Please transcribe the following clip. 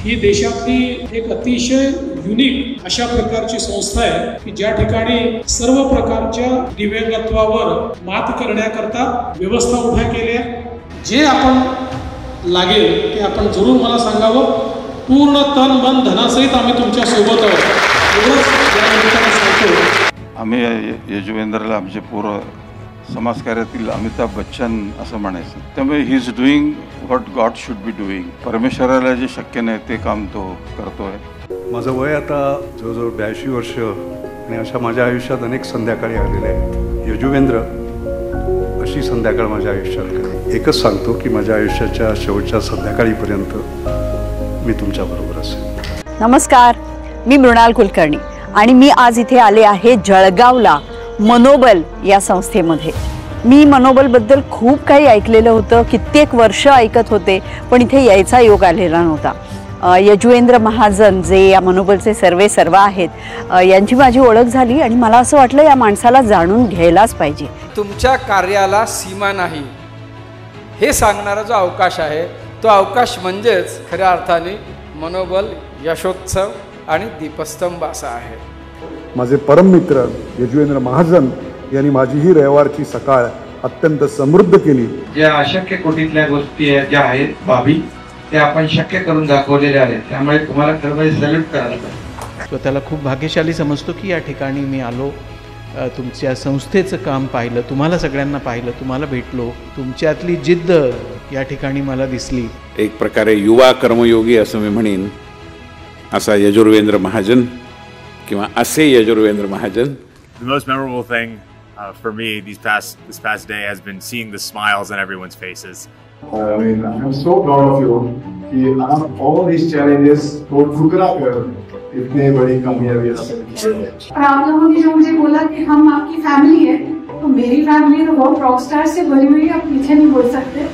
ही देशातली एक अतिशय युनिक अशा प्रकारची संस्था आहे की ज्या ठिकाणी सर्व प्रकारच्या दिव्यांगत्वावर मात करण्याकरता व्यवस्था उभ्या केल्या। जे आपण लागेल ते आपण जरूर मला सांगावं। पूर्ण तन मन धनासहित आम्ही तुमच्या सोबत आहोत एवढंच या निमित्ताने सांगतो। आम्ही यजुवेंद्रला आमचे पूर्ण समाजकार्यातील अमिताभ बच्चन असं म्हणायचं। त्यामुळे he is doing what God should be doing. परमेश्वराला जे शक्य नाही ते काम तो करतोय। माझं वय आता जवळजवळ 82 वर्ष आणि अशा माझ्या आयुष्यात अनेक संध्याकाळी आलेले आहेत। यजुवेंद्र अशी संध्याकाळ माझ्या आयुष्यात कधी एकच सांगतो की माझ्या आयुष्याच्या शेवटच्या संध्याकाळीपर्यंत मी तुमच्याबरोबर असेल। नमस्कार, मी मृणाल कुलकर्णी आणि मी आज इथे आले आहे जळगावला मनोबल या संस्थेमध्ये। मी मनोबलबद्दल खूप काही ऐकलेलं होतं, कित्येक वर्ष ऐकत होते, पण इथे यायचा योग आलेला नव्हता। यजुवेंद्र महाजन जे या मनोबलचे सर्व आहेत, यांची माझी ओळख झाली आणि मला असं वाटलं या माणसाला जाणून घ्यायलाच पाहिजे। तुमच्या कार्याला सीमा नाही हे सांगणारा जो अवकाश आहे तो अवकाश म्हणजेच खऱ्या अर्थाने मनोबल, यशोत्सव आणि दीपस्तंभ असा आहे। माझे परममित्र यजुवेंद्र महाजन यांनी माझी ही रविवारची सकाळ अत्यंत समृद्ध केली। ज्या अशक्य कोटीतल्या गोष्टी आहेत, ज्या आहेत बाबी, त्या आपण शक्य करून दाखवलेल्या आहेत। त्यामुळे तुम्हाला खरंच सॅल्यूट करायला पाहिजे। स्वतःला खूप भाग्यशाली समजतो की या ठिकाणी मी आलो, तुमच्या संस्थेचं काम पाहिलं, तुम्हाला सगळ्यांना पाहिलं, तुम्हाला भेटलो, तुमच्यातली जिद्द या ठिकाणी मला दिसली। एक प्रकारे युवा कर्मयोगी असं मी म्हणेन, असा यजुर्वेंद्र महाजन किंवा असे Yuzvendra Mahajan. The most memorable thing for me this past day has been seeing the smiles on everyone's faces. I mean, I'm so proud of you कि आप all these challenges को ठुकरा कर इतने बड़ी कामयाबी हासिल की है। आप लोगों ने जो मुझे बोला कि हम आपकी फैमिली है, तो मेरी फैमिली तो बहुत रॉक स्टार से भरी हुई है, आप पीछे नहीं बोल सकते।